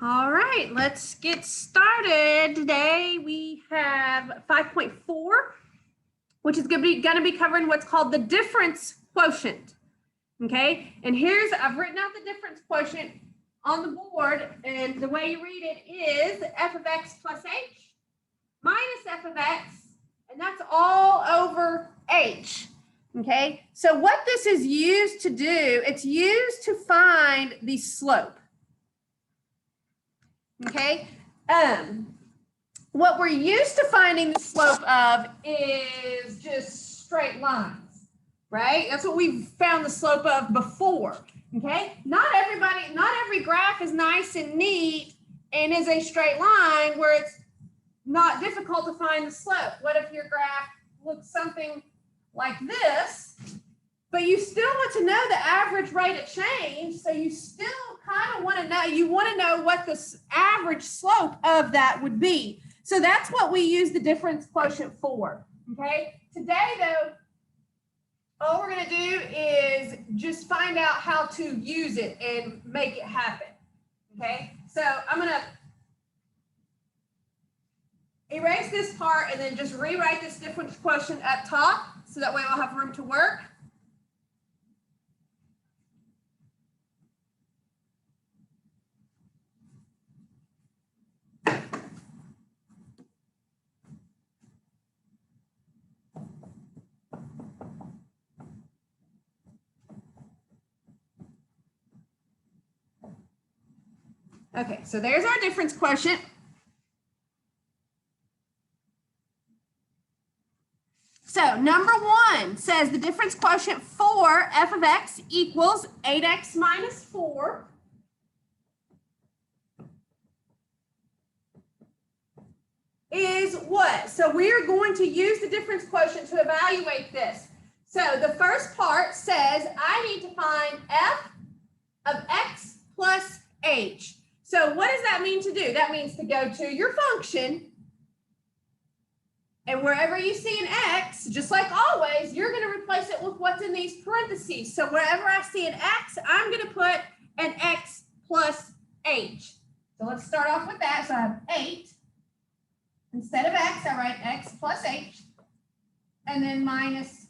All right, let's get started. Today we have 5.4, which is going to be covering what's called the difference quotient. Okay, and I've written out the difference quotient on the board, and the way you read it is f of x plus h minus f of x, and that's all over h. Okay, so what this is used to do, it's used to find the slope. Okay, what we're used to finding the slope of is just straight lines, right? That's what we've found the slope of before. Okay, not every graph is nice and neat and is a straight line where it's not difficult to find the slope. What if your graph looks something like this, but you still want to know the average rate of change, so you still kind of want to know, what the average slope of that would be. So that's what we use the difference quotient for, okay? Today, though, all we're going to do is just find out how to use it and make it happen, okay? So I'm going to erase this part and then just rewrite this difference quotient up top, so that way we'll have room to work. Okay, so there's our difference quotient. So number one says the difference quotient for f of x equals 8x minus 4. Is what? So we're going to use the difference quotient to evaluate this. So the first part says I need to find f of x plus h. So what does that mean to do? That means to go to your function, and wherever you see an x, just like always, you're going to replace it with what's in these parentheses. So wherever I see an x, I'm going to put an x plus h. So let's start off with that. So I have 8. Instead of x, I write x plus h, and then minus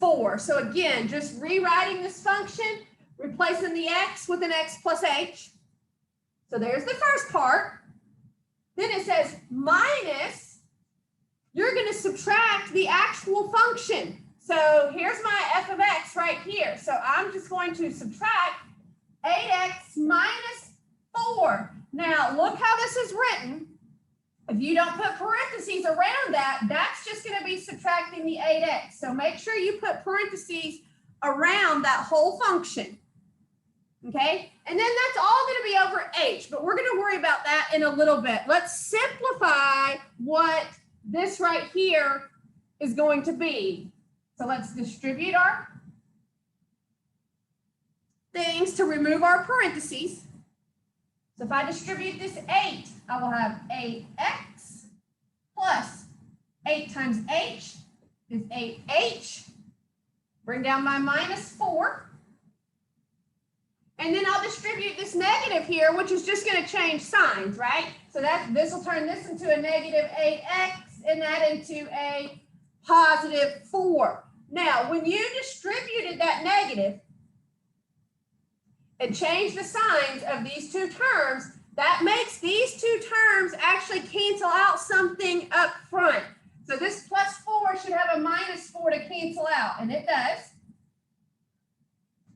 4. So again, just rewriting this function, replacing the x with an x plus h. So there's the first part. Then it says minus, you're going to subtract the actual function. So here's my f of x right here. So I'm just going to subtract 8x minus 4. Now look how this is written. If you don't put parentheses around that, that's just going to be subtracting the 8x. So make sure you put parentheses around that whole function. Okay, and then that's all going to be over h, but we're going to worry about that in a little bit. Let's simplify what this right here is going to be. So let's distribute our things to remove our parentheses. So if I distribute this 8, I will have 8x plus 8 times h is 8h. Bring down my minus 4. And then I'll distribute this negative here, which is just going to change signs, right? So this will turn this into a negative 8x and that into a positive 4. Now, when you distributed that negative and changed the signs of these two terms, that makes these two terms actually cancel out something up front. So this plus 4 should have a minus 4 to cancel out, and it does.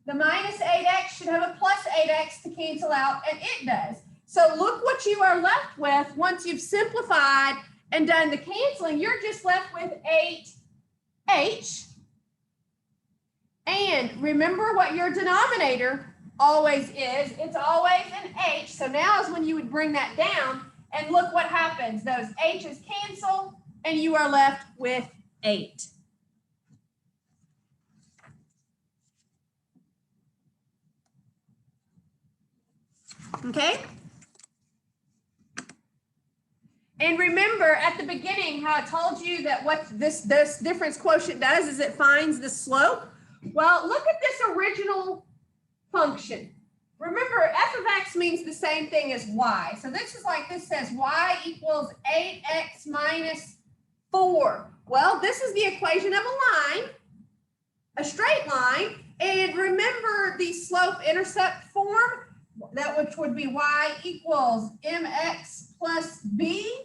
The minus 8x should have a plus 8x to cancel out, and it does. So look what you are left with once you've simplified and done the canceling. You're just left with 8h. And remember what your denominator always is. It's always an h. So now is when you would bring that down, and look what happens. Those h's cancel, and you are left with 8. Okay? And remember at the beginning how I told you that what this difference quotient does is it finds the slope. Well, look at this original function. remember, f of x means the same thing as y. So this is like this says y equals 8x minus 4. Well, this is the equation of a line, a straight line. And remember the slope-intercept form, that which would be y equals mx plus b.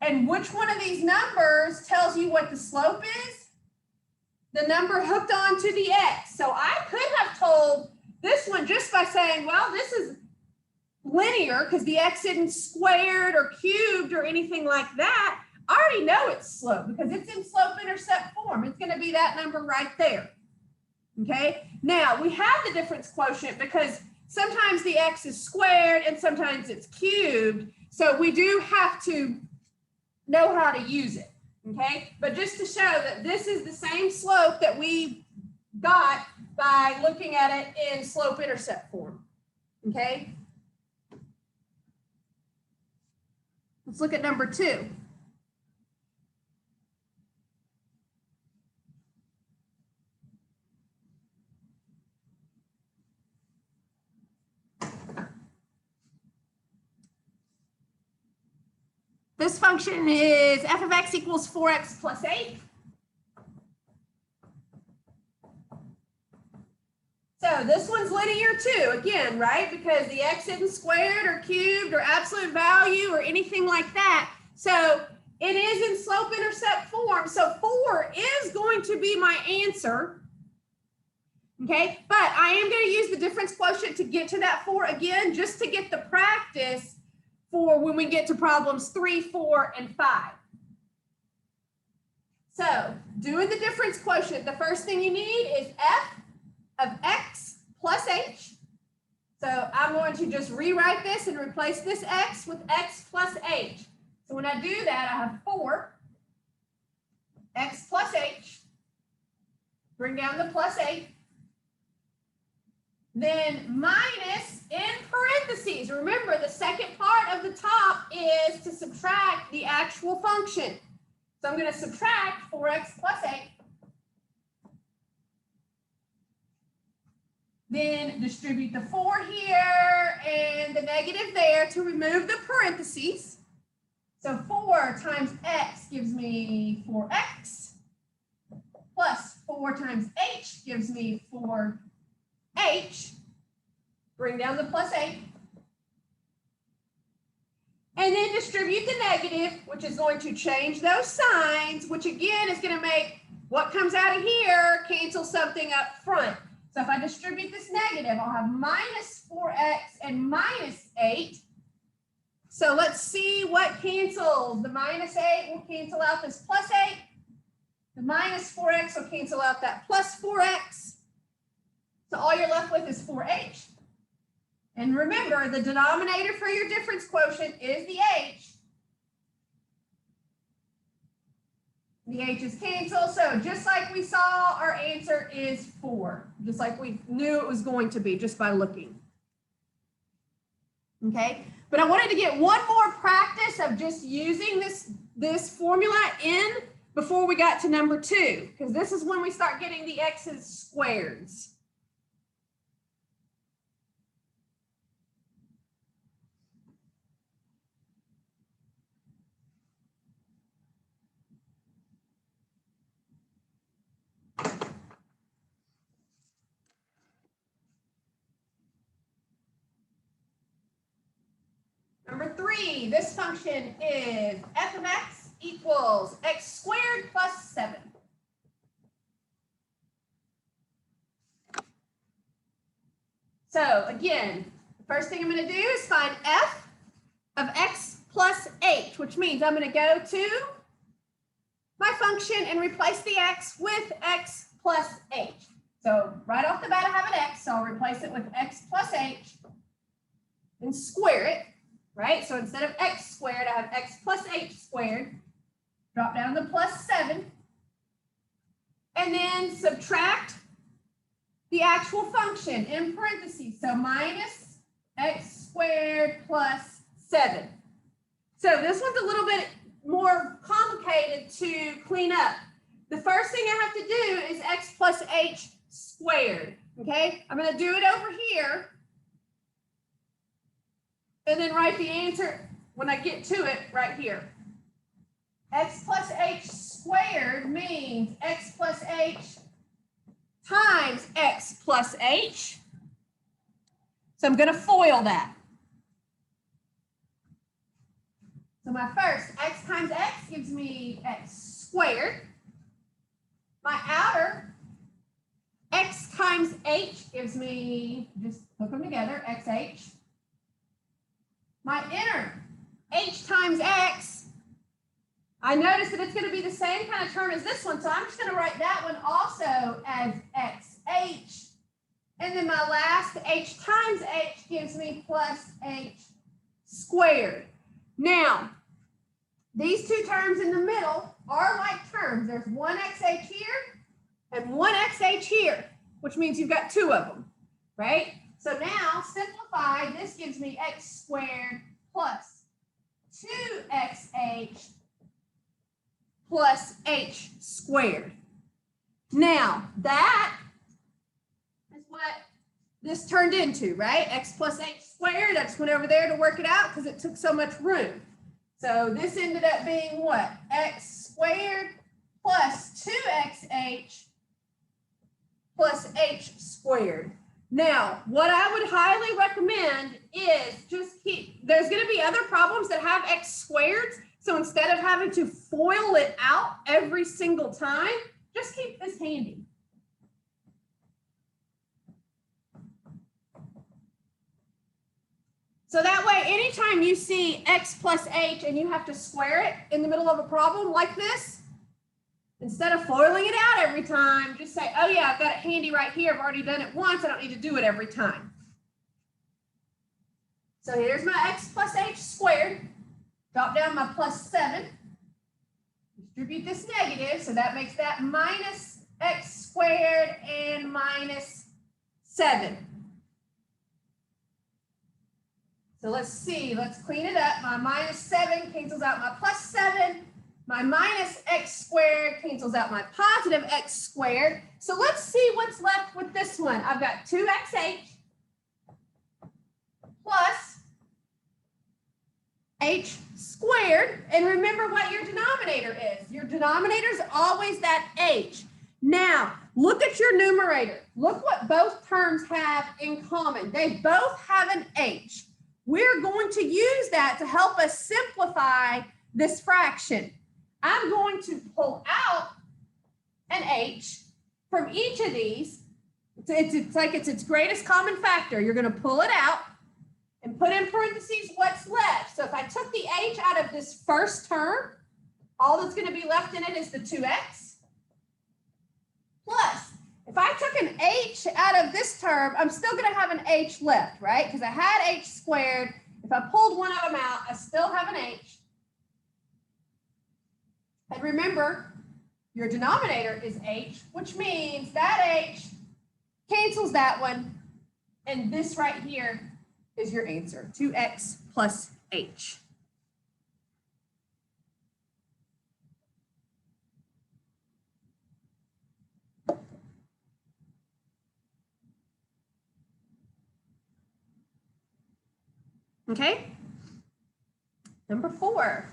And which one of these numbers tells you what the slope is? The number hooked onto the x. So I could have told this one just by saying, well, this is linear because the x isn't squared or cubed or anything like that. I already know its slope because it's in slope-intercept form. It's going to be that number right there. Okay, now we have the difference quotient because sometimes the x is squared and sometimes it's cubed. So we do have to know how to use it. Okay, but just to show that this is the same slope that we got by looking at it in slope-intercept form. Okay, let's look at number 2. This function is f of x equals 4x plus 8. So this one's linear too, again, right? Because the x isn't squared or cubed or absolute value or anything like that. So it is in slope-intercept form. So 4 is going to be my answer. Okay, but I am going to use the difference quotient to get to that 4 again, just to get the practice for when we get to problems 3, 4, and 5. So doing the difference quotient, the first thing you need is f of x plus h. So I'm going to just rewrite this and replace this x with x plus h. So when I do that, I have 4 x plus h, bring down the plus 8, then minus in parentheses. Remember, the second part of the top is to subtract the actual function. So I'm going to subtract 4x plus 8. Then distribute the 4 here and the negative there to remove the parentheses. So 4 times x gives me 4x, plus 4 times h gives me 4h. Bring down the plus 8. And then distribute the negative, which is going to change those signs, which again is going to make what comes out of here cancel something up front. So if I distribute this negative, I'll have minus 4x and minus 8. So let's see what cancels. The minus 8 will cancel out this plus 8. The minus 4x will cancel out that plus 4x. So all you're left with is 4h. And remember, the denominator for your difference quotient is the h. The h's cancel, so just like we saw, our answer is 4, just like we knew it was going to be just by looking. Okay, but I wanted to get one more practice of just using this formula in before we got to number 2, because this is when we start getting the x's squareds. Number 3, this function is f of x equals x squared plus 7. So again, the first thing I'm going to do is find f of x plus h, which means I'm going to go to my function and replace the x with x plus h. So right off the bat, I have an x, so I'll replace it with x plus h and square it. Right, so instead of x squared, I have x plus h squared. Drop down the plus 7. And then subtract the actual function in parentheses. So minus x squared plus 7. So this one's a little bit more complicated to clean up. The first thing I have to do is x plus h squared. Okay, I'm going to do it over here. and then write the answer when I get to it right here. X plus h squared means x plus h times x plus h. So I'm going to FOIL that. So my first, x times x gives me x squared. My outer, x times h gives me, just hook them together, xh. My inner, h times x, I notice that it's going to be the same kind of term as this one, so I'm just going to write that one also as xh. And then my last, h times h gives me plus h squared. Now, these two terms in the middle are like terms. There's one xh here and one xh here, which means you've got two of them, right? So now, simplify, this gives me x squared plus 2xh plus h squared. Now, that is what this turned into, right? X plus h squared, I just went over there to work it out because it took so much room. So this ended up being what? X squared plus 2xh plus h squared. Now, what I would highly recommend is just there's going to be other problems that have x squareds. So instead of having to FOIL it out every single time, just keep this handy. So that way, anytime you see x plus h and you have to square it in the middle of a problem like this, instead of FOILing it out every time, just say, oh yeah, I've got it handy right here. I've already done it once. I don't need to do it every time. So here's my x plus h squared. Drop down my plus 7. Distribute this negative, so that makes that minus x squared and minus 7. So let's see, let's clean it up. My minus 7 cancels out my plus 7. My minus x squared cancels out my positive x squared. So let's see what's left with this one. I've got 2xh plus h squared. And remember what your denominator is. Your denominator is always that h. Now, look at your numerator. Look what both terms have in common. They both have an h. We're going to use that to help us simplify this fraction. I'm going to pull out an h from each of these. It's like it's its greatest common factor. You're going to pull it out and put in parentheses what's left. So if I took the h out of this first term, all that's going to be left in it is the 2x. Plus, if I took an h out of this term, I'm still going to have an h left, right? Because I had h squared. If I pulled one of them out, I still have an h. And remember, your denominator is h, which means that h cancels that one. And this right here is your answer, 2x plus h. Okay, number 4.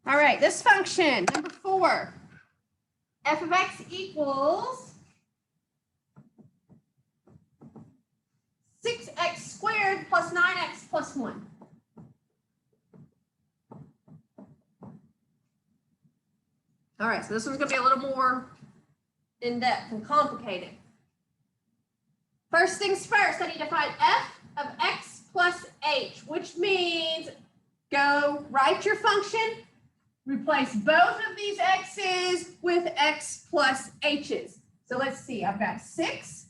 All right, this function, number 4, f of x equals 6x squared plus 9x plus 1. All right, so this one's going to be a little more in-depth and complicated. First things first, I need to find f of x plus h, which means go write your function, replace both of these x's with x plus h's. So let's see, I've got 6.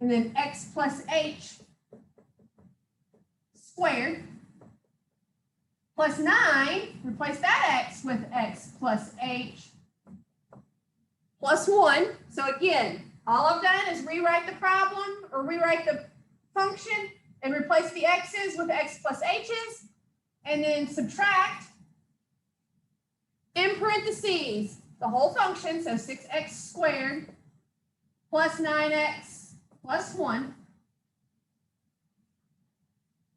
And then x plus h squared plus 9, replace that x with x plus h plus 1. So again, All I've done is rewrite the problem or rewrite the function and replace the x's with x plus h's, and then subtract in parentheses the whole function, so 6x squared plus 9x plus 1.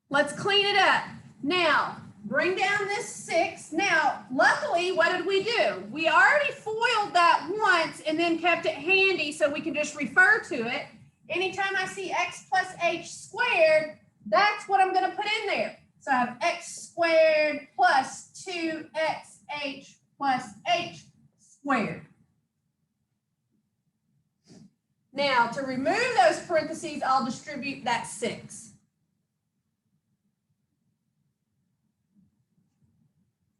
Let's clean it up. Now, bring down this 6. Now, luckily, what did we do? We already foiled that once and then kept it handy so we can just refer to it. Anytime I see x plus h squared, that's what I'm going to put in there. So I have x squared plus 2xh plus h squared. Now, to remove those parentheses, I'll distribute that 6.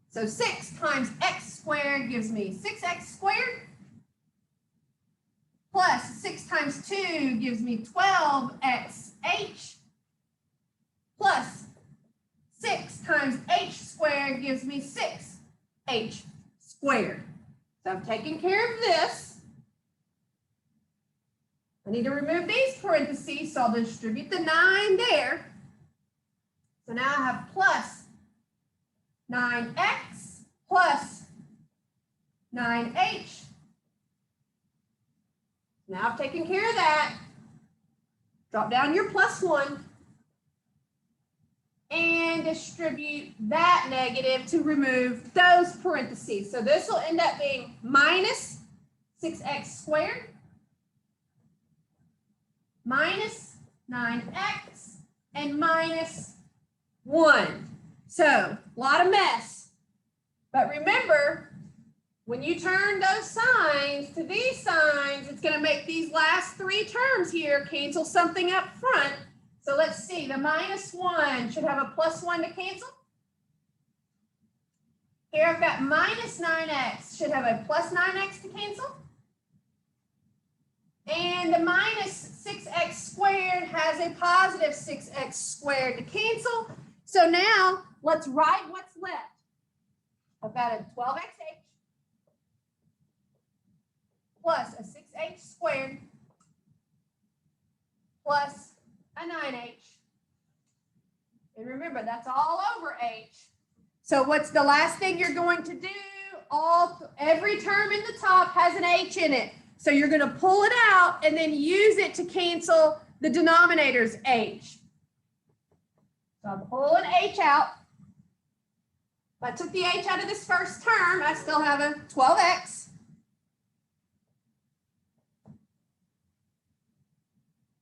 So 6 times x squared gives me 6x squared, plus 6 times 2 gives me 12xh, plus 6 times h squared gives me 6h squared. So I've taken care of this. I need to remove these parentheses, so I'll distribute the 9 there. So now I have plus 9x plus 9h. Now I've taken care of that. Drop down your plus 1 and distribute that negative to remove those parentheses. So this will end up being minus 6x squared minus 9x and minus 1. So, a lot of mess. But remember, when you turn those signs to these signs, it's going to make these last 3 terms here cancel something up front. So let's see, the minus 1 should have a plus 1 to cancel. Here I've got minus 9x, should have a plus 9x to cancel. And the minus 6x squared has a positive 6x squared to cancel. So now let's write what's left. I've got a 12xh plus a 6h squared plus a 9h. And remember, that's all over h. So what's the last thing you're going to do? Every term in the top has an h in it. So you're going to pull it out and then use it to cancel the denominator's h. So I'll pull an h out. If I took the h out of this first term, I still have a 12x.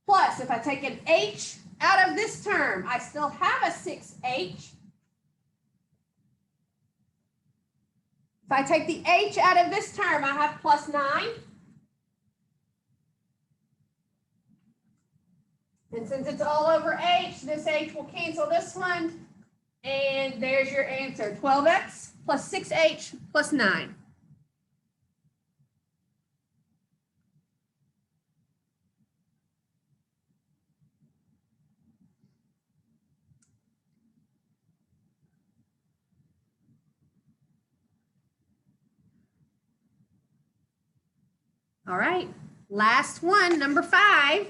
Plus, if I take an h out of this term, I still have a 6h. If I take the h out of this term, I have plus 9. And since it's all over h, this h will cancel this one. And there's your answer, 12x plus 6h plus 9. All right, last one, number 5.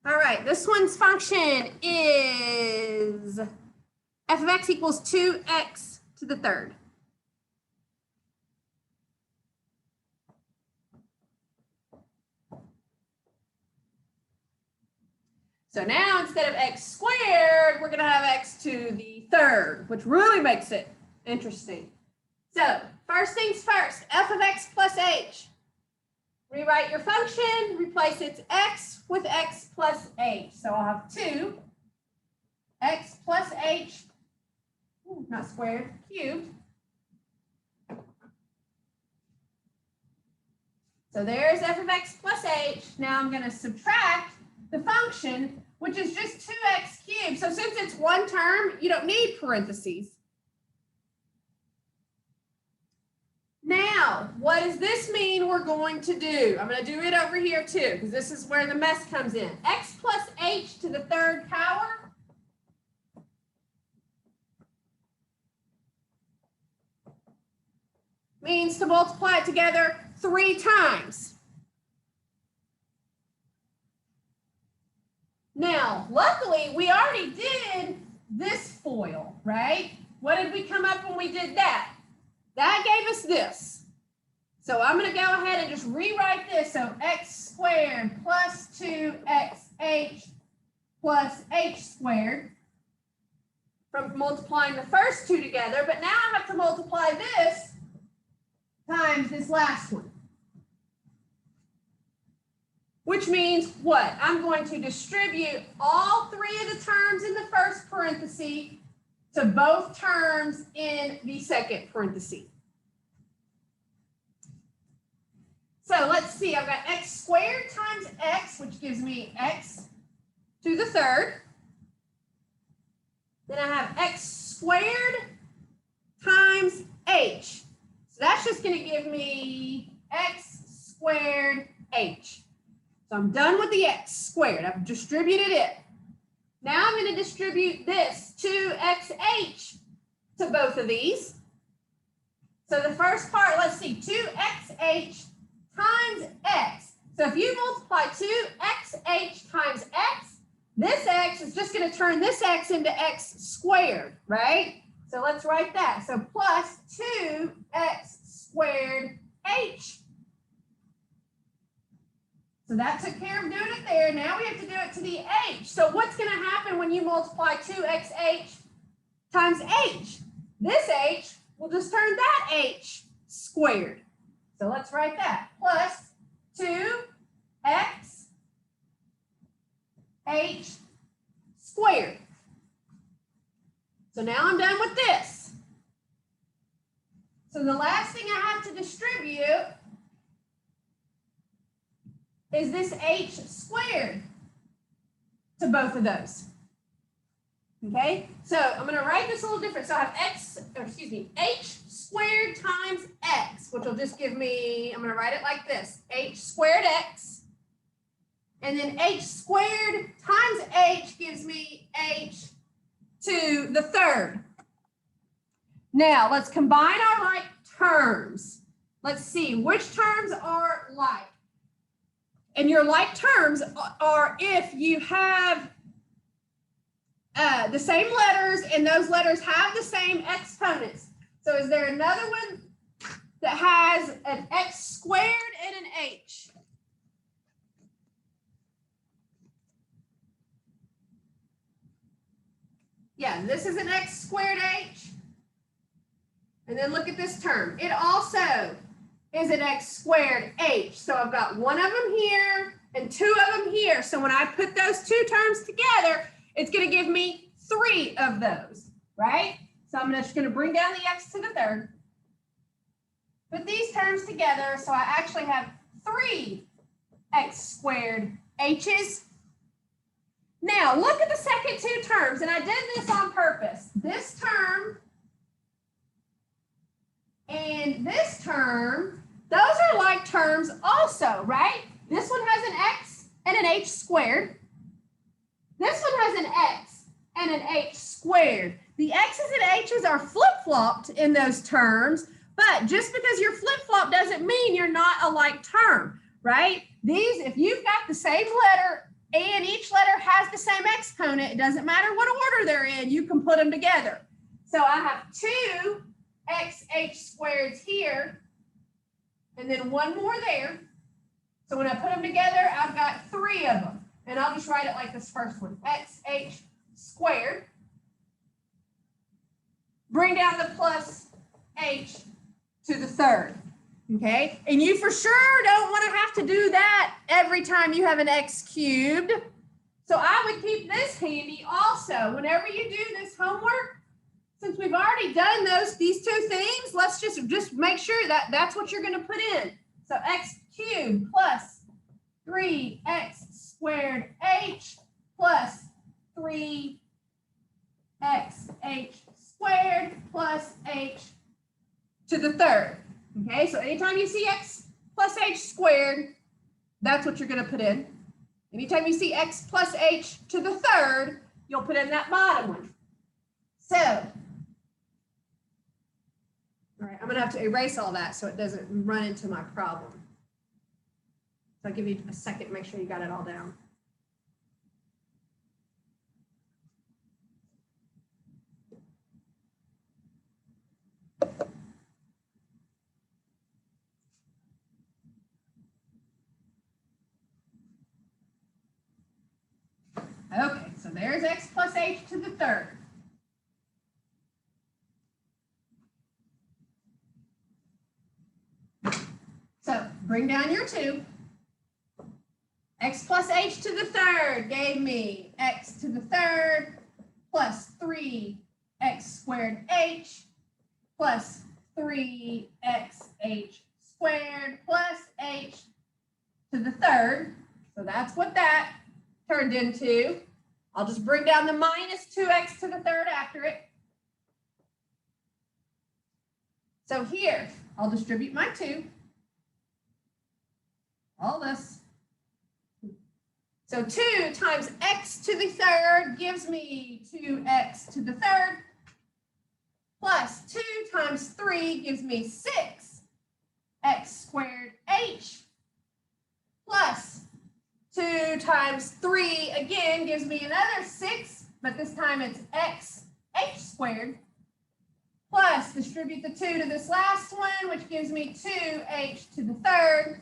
All right, this one's function is f of x equals 2x to the third. So now instead of x squared, we're going to have x to the third, which really makes it interesting. So first things first, f of x plus h. Rewrite your function, replace its x with x plus h. So I'll have 2 x plus h, not squared, cubed. So there's f of x plus h. Now I'm going to subtract the function, which is just 2x cubed. So since it's one term, you don't need parentheses. Now, what does this mean we're going to do. I'm going to do it over here too, because this is where the mess comes in. X plus h to the third power means to multiply it together 3 times. Now, luckily, we already did this FOIL, right? What did we come up when we did that? That gave us this. So I'm going to go ahead and just rewrite this. So x squared plus 2xh plus h squared from multiplying the first two together. But now I have to multiply this times this last one. Which means what? I'm going to distribute all 3 of the terms in the first parenthesis to both terms in the second parenthesis. So let's see, I've got x squared times x, which gives me x to the third. Then I have x squared times h. So that's just going to give me x squared h. So I'm done with the x squared. I've distributed it. Now I'm going to distribute this 2xh to both of these. So the first part, let's see, 2xh times x. So if you multiply 2xh times x, this x is just going to turn this x into x squared, right? So let's write that. So plus 2x squared h. So that took care of doing it there. Now we have to do it to the h. So what's going to happen when you multiply 2xh times h? This h will just turn that h squared. So let's write that. Plus 2x h squared. So now I'm done with this. So the last thing I have to distribute is this h squared to both of those. Okay, so I'm going to write this a little different. So I have h squared times x, which will just give me, I'm going to write it like this, h squared x. And then h squared times h gives me h to the third. Now, let's combine our like terms. Let's see, which terms are like? And your like terms are if you have the same letters and those letters have the same exponents. So is there another one that has an x squared and an h? Yeah, this is an x squared h. And then look at this term. It also is an x squared h. So I've got one of them here and 2 of them here. So when I put those 2 terms together, it's going to give me 3 of those, right? So I'm just going to bring down the x to the third. Put these terms together. So I actually have 3 x squared h's. Now look at the second 2 terms. And I did this on purpose. This term and this term, those are like terms also, right? This one has an x and an h squared. This one has an x and an h squared. The x's and h's are flip-flopped in those terms, but just because you're flip-flopped doesn't mean you're not a like term, right? These, if you've got the same letter and each letter has the same exponent, it doesn't matter what order they're in, you can put them together. So I have 2 xh squareds here, and then 1 more there. So when I put them together, I've got 3 of them. And I'll just write it like this first one, xh squared. Bring down the plus h to the third, okay? And you for sure don't want to have to do that every time you have an x cubed. So I would keep this handy also. Whenever you do this homework, since we've already done these 2 things, let's just make sure that that's what you're going to put in. So x cubed plus 3x squared h plus 3xh squared plus h to the third. Okay, so anytime you see x plus h squared, that's what you're going to put in. Anytime you see x plus h to the third, you'll put in that bottom one. So, all right, I'm going to have to erase all that so it doesn't run into my problem. So I'll give you a second to make sure you got it all down. Okay, so there's x plus h to the third. So bring down your 2. X plus h to the third gave me x to the third plus 3x squared h plus 3xh squared plus h to the third. So that's what that turned into. I'll just bring down the minus 2x to the third after it. So here, I'll distribute my 2. All this. So 2 times x to the third gives me 2x to the third. Plus 2 times 3 gives me 6x squared h. Plus 2 times 3 again gives me another 6, but this time it's x h squared. Plus distribute the 2 to this last one, which gives me 2h to the third.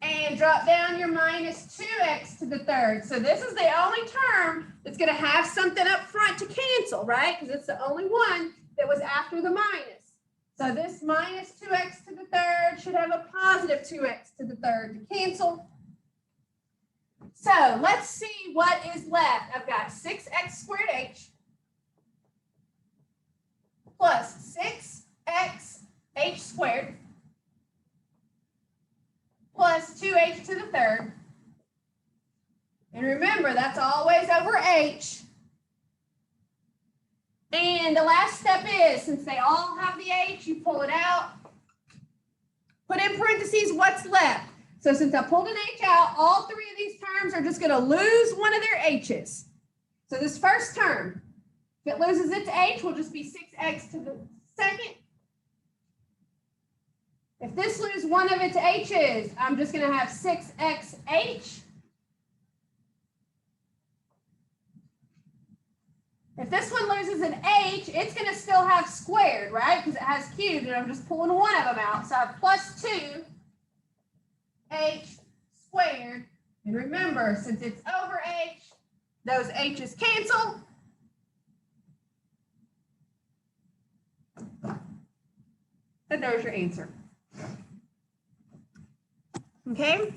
And drop down your minus 2x to the third. So this is the only term that's going to have something up front to cancel, right? Because it's the only one that was after the minus. So this minus 2x to the third should have a positive 2x to the third to cancel. So let's see what is left. I've got 6x squared h plus 6x h squared plus 2h to the third. And remember, that's always over h. And the last step is, since they all have the h, you pull it out. Put in parentheses what's left. So since I pulled an h out, all 3 of these terms are just going to lose one of their h's. So this first term, if it loses its h, will just be 6x to the second. If this loses one of its h's, I'm just going to have 6xh. If this one loses an h, it's going to still have squared, right? Because it has cubed, and I'm just pulling one of them out. So I have plus 2h squared. And remember, since it's over h, those h's cancel. And there's your answer. Okay?